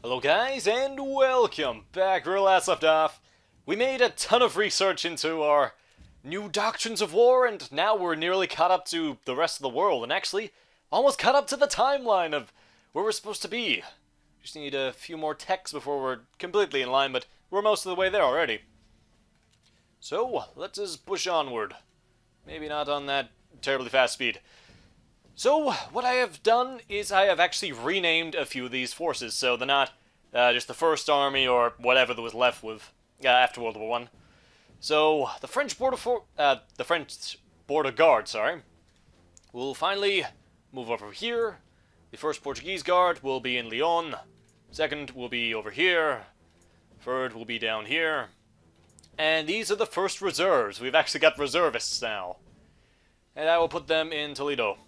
Hello guys, and welcome back. Where we last left off, we made a ton of research into our new doctrines of war, and now we're nearly caught up to the rest of the world, and actually almost caught up to the timeline of where we're supposed to be. Just need a few more techs before we're completely in line, but we're most of the way there already. So, let's just push onward. Maybe not on that terribly fast speed. So, what I have done is I have actually renamed a few of these forces, so they're not just the First Army or whatever that was left with after World War I. So, the French Border Guard, will finally move over here. The first Portuguese Guard will be in Lyon. Second will be over here. Third will be down here. And these are the first reserves. We've actually got reservists now. And I will put them in Toledo.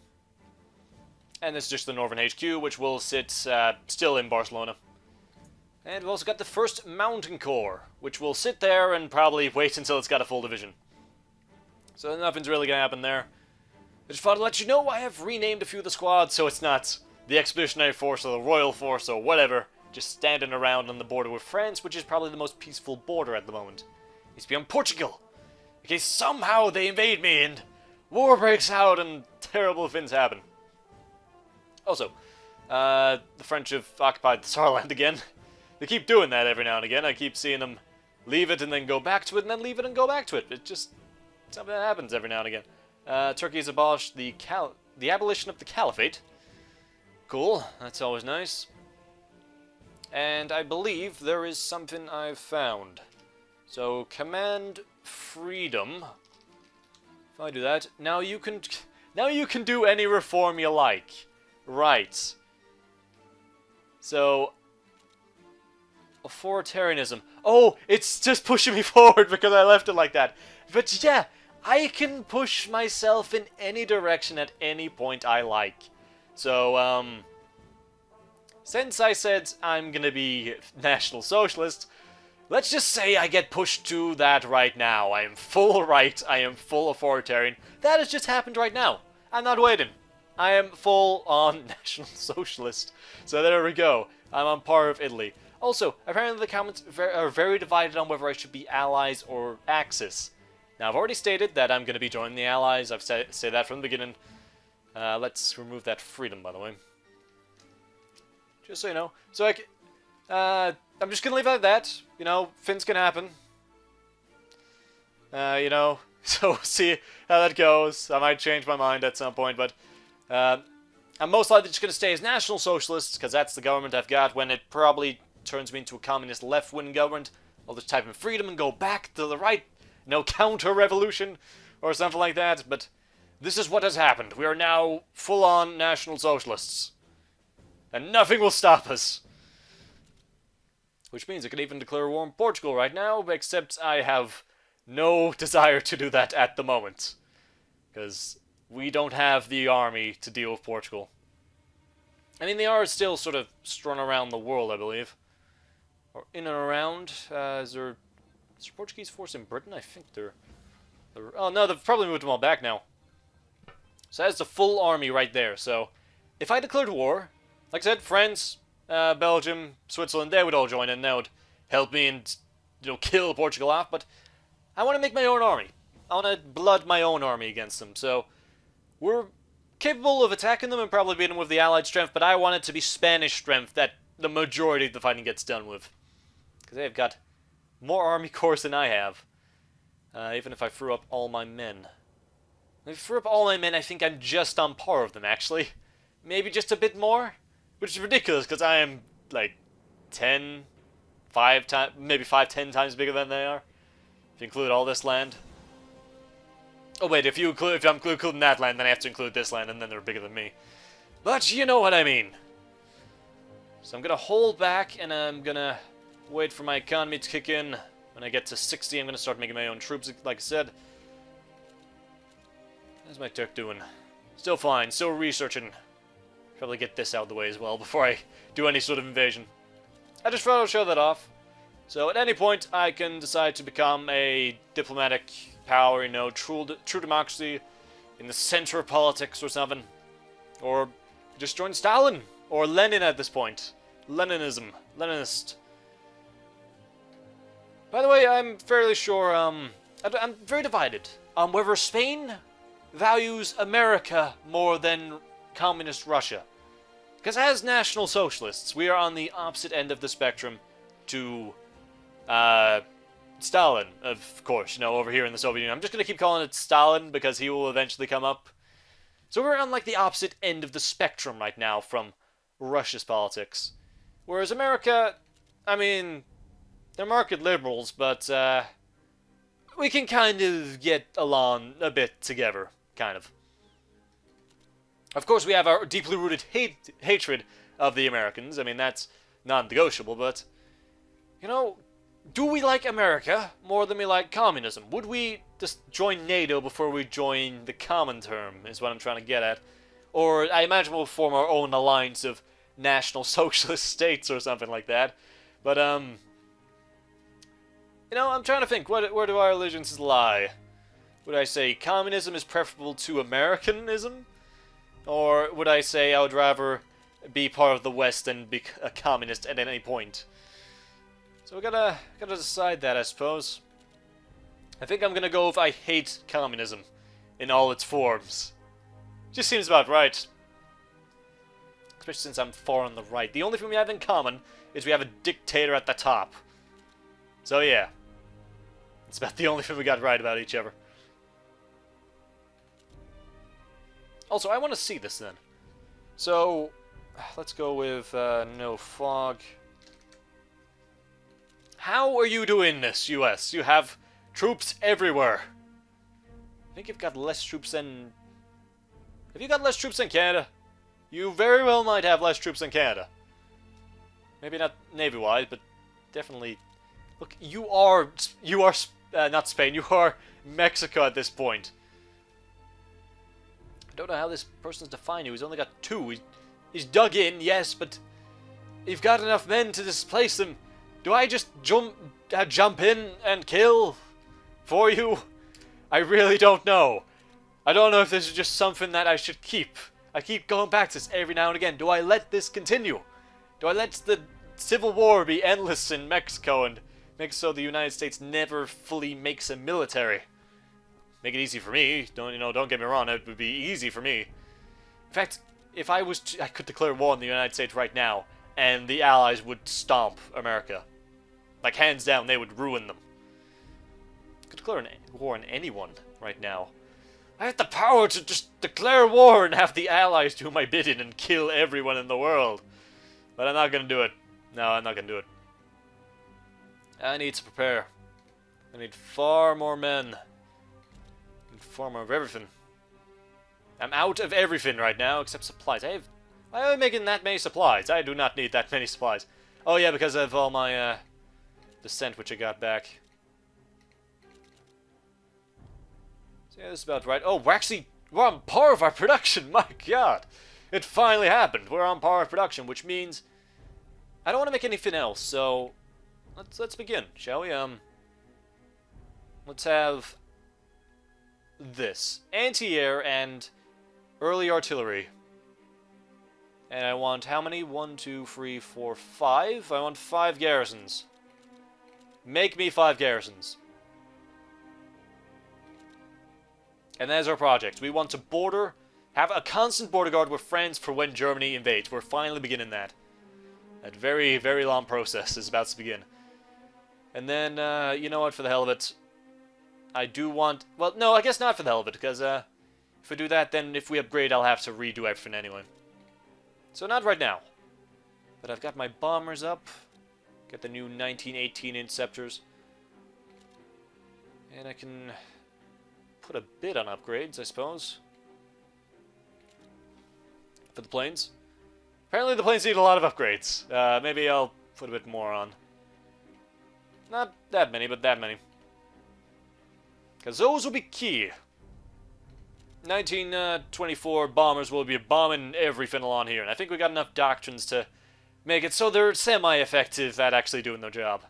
And this is just the Northern HQ, which will sit still in Barcelona. And we've also got the 1st Mountain Corps, which will sit there and probably wait until it's got a full division. So nothing's really going to happen there. I just thought to let you know I have renamed a few of the squads, so it's not the Expeditionary Force or the Royal Force or whatever, just standing around on the border with France, which is probably the most peaceful border at the moment. It needs to be on Portugal, in case somehow they invade me and war breaks out and terrible things happen. Also, the French have occupied the Saarland again. They keep doing that every now and again. I keep seeing them leave it and then go back to it and then leave it and go back to it. It's just something that happens every now and again. Turkey has abolished the abolition of the Caliphate. Cool, that's always nice. And I believe there is something I've found. So, command freedom. If I do that, now you can do any reform you like. Right. So, authoritarianism. Oh, it's just pushing me forward because I left it like that. But yeah, I can push myself in any direction at any point I like. So, since I said I'm gonna be National Socialist, let's just say I get pushed to that right now. I am full right, I am full authoritarian. That has just happened right now. I'm not waiting. I am full-on National Socialist. So there we go. I'm on par with Italy. Also, apparently the comments are very divided on whether I should be Allies or Axis. Now, I've already stated that I'm going to be joining the Allies. I've said that from the beginning. Let's remove that freedom, by the way. Just so you know. So, I'm just going to leave it at that. You know, things can happen. You know, so we'll see how that goes. I might change my mind at some point, but I'm most likely just going to stay as National Socialist, because that's the government I've got. When it probably turns me into a communist left-wing government, I'll just type in freedom and go back to the right, no counter-revolution, or something like that. But this is what has happened. We are now full-on National Socialists. And nothing will stop us. Which means I could even declare war on Portugal right now, except I have no desire to do that at the moment. Because we don't have the army to deal with Portugal. I mean, they are still sort of strewn around the world, I believe. Or in and around. Is there a Portuguese force in Britain? I think they're... Oh, no, they've probably moved them all back now. So that's the full army right there. So, if I declared war, like I said, France, Belgium, Switzerland, they would all join in. They would help me and, you know, kill Portugal off. But I want to make my own army. I want to blood my own army against them. So, we're capable of attacking them and probably beating them with the Allied strength, but I want it to be Spanish strength that the majority of the fighting gets done with. Because they've got more army corps than I have. Even if I threw up all my men. If I threw up all my men, I think I'm just on par with them, actually. Maybe just a bit more? Which is ridiculous, because I am, like, 10 times bigger than they are. If you include all this land. Oh wait, if I'm including that land, then I have to include this land, and then they're bigger than me. But you know what I mean. So I'm gonna hold back, and I'm gonna wait for my economy to kick in. When I get to 60, I'm gonna start making my own troops, like I said. How's my Turk doing? Still fine, still researching. Probably get this out of the way as well before I do any sort of invasion. I just thought I'd show that off. So at any point, I can decide to become a diplomatic power, you know, true democracy in the center of politics or something. Or just join Stalin or Lenin at this point. Leninist. By the way, I'm fairly sure, I'm very divided on whether Spain values America more than communist Russia. Because as National Socialists, we are on the opposite end of the spectrum to, Stalin, of course, you know, over here in the Soviet Union. I'm just going to keep calling it Stalin because he will eventually come up. So we're on, like, the opposite end of the spectrum right now from Russia's politics. Whereas America, I mean, they're market liberals, but, we can kind of get along a bit together, kind of. Of course, we have our deeply rooted hatred of the Americans. I mean, that's non-negotiable, but, you know, do we like America more than we like communism? Would we just join NATO before we join the common term, is what I'm trying to get at. Or, I imagine we'll form our own alliance of national socialist states or something like that. But, you know, I'm trying to think, where do our allegiances lie? Would I say communism is preferable to Americanism? Or would I say I would rather be part of the West than be a communist at any point? So we gotta decide that, I suppose. I think I'm gonna go with I hate communism in all its forms. Just seems about right. Especially since I'm far on the right. The only thing we have in common is we have a dictator at the top. So yeah. It's about the only thing we got right about each other. Also, I want to see this then. So, let's go with no fog. How are you doing this, US? You have troops everywhere. I think you've got less troops than... Have you got less troops than Canada? You very well might have less troops than Canada. Maybe not Navy-wise, but definitely... Look, you are not Spain, you are Mexico at this point. I don't know how this person's defined you. He's only got 2. He's dug in, yes, but you've got enough men to displace them. Do I just jump in and kill for you? I really don't know. I don't know if this is just something that I should keep. I keep going back to this every now and again. Do I let this continue? Do I let the civil war be endless in Mexico and make so the United States never fully makes a military? Make it easy for me. Don't get me wrong. It would be easy for me. In fact, if I was I could declare war on the United States right now, and the Allies would stomp America. Like, hands down, they would ruin them. I could declare war on anyone right now. I have the power to just declare war and have the Allies do my bidding and kill everyone in the world. But I'm not gonna do it. No, I'm not gonna do it. I need to prepare. I need far more men. Far more of everything. I'm out of everything right now except supplies. Why am I making that many supplies? I do not need that many supplies. Oh yeah, because of all my descent which I got back. So yeah, this is about right. Oh, we're on par with our production. My God, it finally happened. We're on par with production, which means I don't want to make anything else. So let's begin, shall we? Let's have this anti-air and early artillery. And I want how many? 1, 2, 3, 4, 5. I want 5 garrisons. Make me 5 garrisons. And there's our project. We want to have a constant border guard with France for when Germany invades. We're finally beginning that. That very, very long process is about to begin. And then, you know what, for the hell of it, I do want... Well, no, I guess not for the hell of it, because if we do that, then if we upgrade, I'll have to redo everything anyway. So not right now. But I've got my bombers up. Got the new 1918 Interceptors. And I can put a bit on upgrades, I suppose. For the planes. Apparently the planes need a lot of upgrades. Maybe I'll put a bit more on. Not that many, but that many. Because those will be key. 1924 bombers will be bombing everything along here. And I think we got enough doctrines to make it so they're semi-effective at actually doing their job.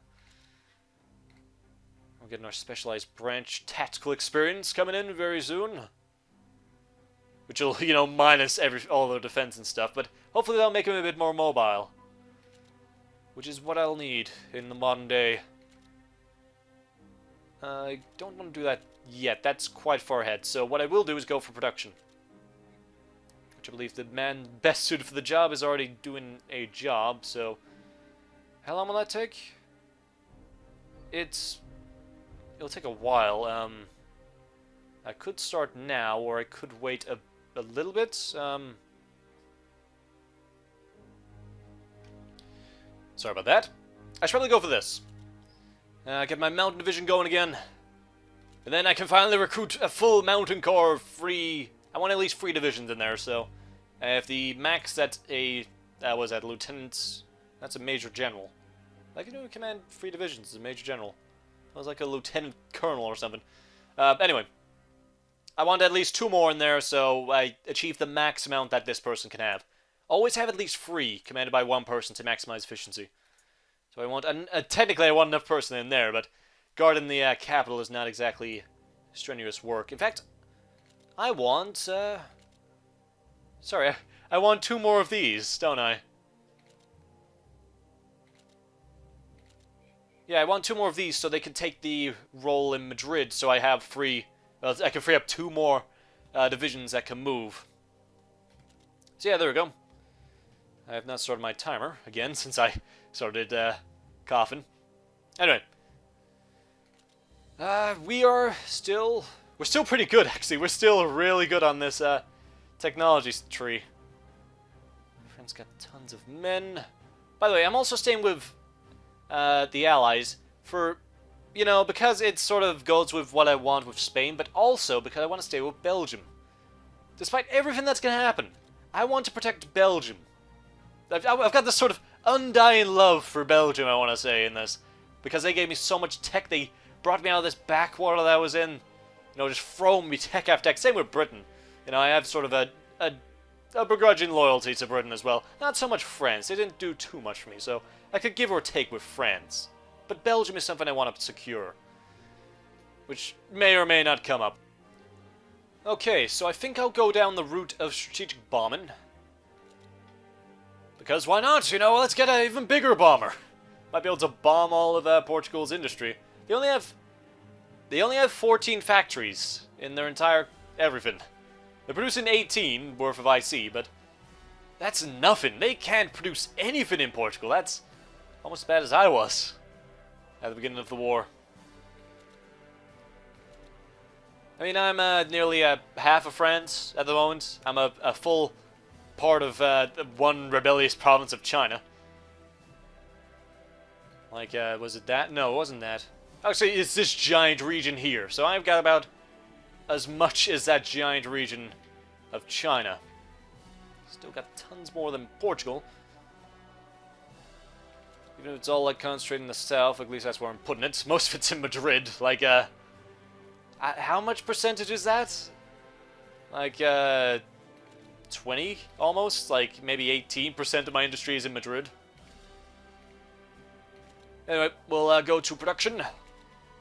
We're getting our specialized branch tactical experience coming in very soon. Which will, minus all their defense and stuff. But hopefully that'll make them a bit more mobile. which is what I'll need in the modern day. I don't want to do that yet. That's quite far ahead. So what I will do is go for production, which I believe the man best suited for the job is already doing a job. So how long will that take? It'll take a while. I could start now, or I could wait a little bit. Sorry about that. I should probably go for this. Get my mountain division going again. And then I can finally recruit a full mountain corps free. I want at least 3 divisions in there, so if the max at a was at lieutenant, that's a major general. I can do command 3 divisions as a major general. I was like a lieutenant colonel or something. Anyway, I want at least 2 more in there, so I achieve the max amount that this person can have. Always have at least 3 commanded by 1 person to maximize efficiency. So I want, technically I want enough person in there, but guarding the capital is not exactly strenuous work. In fact, I want, sorry, I want 2 more of these, don't I? Yeah, I want 2 more of these so they can take the role in Madrid, so I have I can free up 2 more divisions that can move. So yeah, there we go. I have not started my timer again since I started coughing. Anyway, we're still pretty good actually. We're still really good on this technology tree. My friend's got tons of men. By the way, I'm also staying with the Allies for, you know, because it sort of goes with what I want with Spain, but also because I want to stay with Belgium. Despite everything that's going to happen, I want to protect Belgium. I've got this sort of undying love for Belgium, I want to say, in this. Because they gave me so much tech, they brought me out of this backwater that I was in. You know, just throwing me tech after tech. Same with Britain. You know, I have sort of a begrudging loyalty to Britain as well. Not so much France, they didn't do too much for me, so I could give or take with France. But Belgium is something I want to secure, which may or may not come up. Okay, so I think I'll go down the route of strategic bombing. Because why not? You know, let's get an even bigger bomber. Might be able to bomb all of Portugal's industry. They only have 14 factories in their entire everything. They're producing 18 worth of IC, but that's nothing. They can't produce anything in Portugal. That's almost as bad as I was at the beginning of the war. I mean, I'm nearly half of France at the moment. I'm a full part of one rebellious province of China. Like, was it that? No, it wasn't that. Actually, it's this giant region here. So I've got about as much as that giant region of China. Still got tons more than Portugal. Even if it's all like concentrated in the south, at least that's where I'm putting it. Most of it's in Madrid. Like, how much percentage is that? Like, 20 almost? Like, maybe 18% of my industry is in Madrid. Anyway, we'll go to production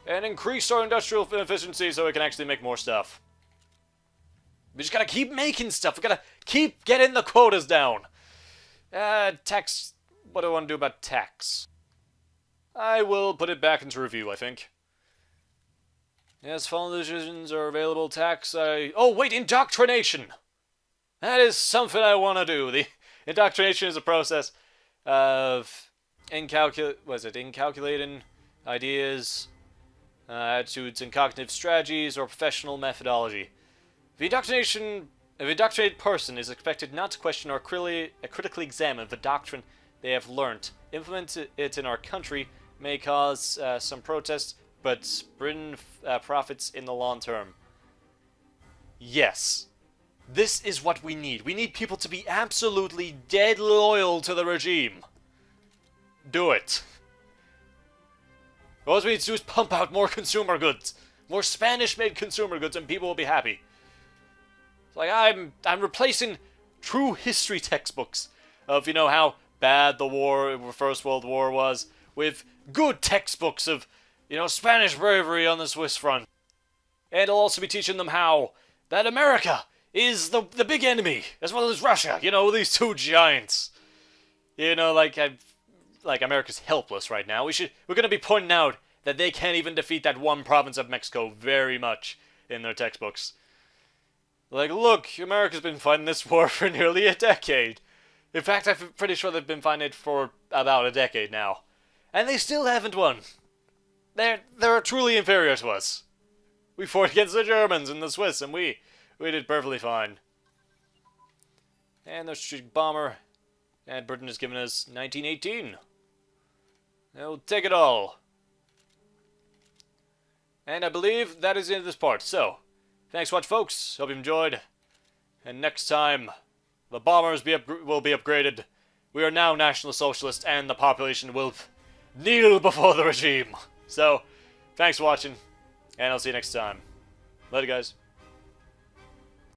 and increase our industrial efficiency so we can actually make more stuff. We just gotta keep making stuff. We gotta keep getting the quotas down. Tax. What do I want to do about tax? I will put it back into review, I think. Yes, following decisions are available. Tax. Oh, wait, indoctrination! That is something I want to do. The indoctrination is a process of incalculating ideas, attitudes, and cognitive strategies, or professional methodology. The indoctrinated person is expected not to question or critically examine the doctrine they have learnt. Implement it in our country may cause some protests, but bring profits in the long term. Yes. This is what we need. We need people to be absolutely dead loyal to the regime. Do it. All we need to do is pump out more consumer goods. More Spanish-made consumer goods, and people will be happy. It's like, I'm replacing true history textbooks of, you know, how bad the First World War was, with good textbooks of, you know, Spanish bravery on the Swiss front. And I'll also be teaching them how that America is the big enemy, as well as Russia, you know, these two giants. You know, like like, America's helpless right now. We're gonna be pointing out that they can't even defeat that one province of Mexico very much in their textbooks. Like, look, America's been fighting this war for nearly a decade. In fact, I'm pretty sure they've been fighting it for about a decade now. And they still haven't won. They're truly inferior to us. We fought against the Germans and the Swiss, and we did perfectly fine. And the strategic bomber. And Britain has given us 1918. They'll take it all. And I believe that is the end of this part. So, thanks for watching, folks. Hope you enjoyed. And next time, the bombers will be upgraded. We are now National Socialists, and the population will kneel before the regime. So, thanks for watching, and I'll see you next time. Later, guys.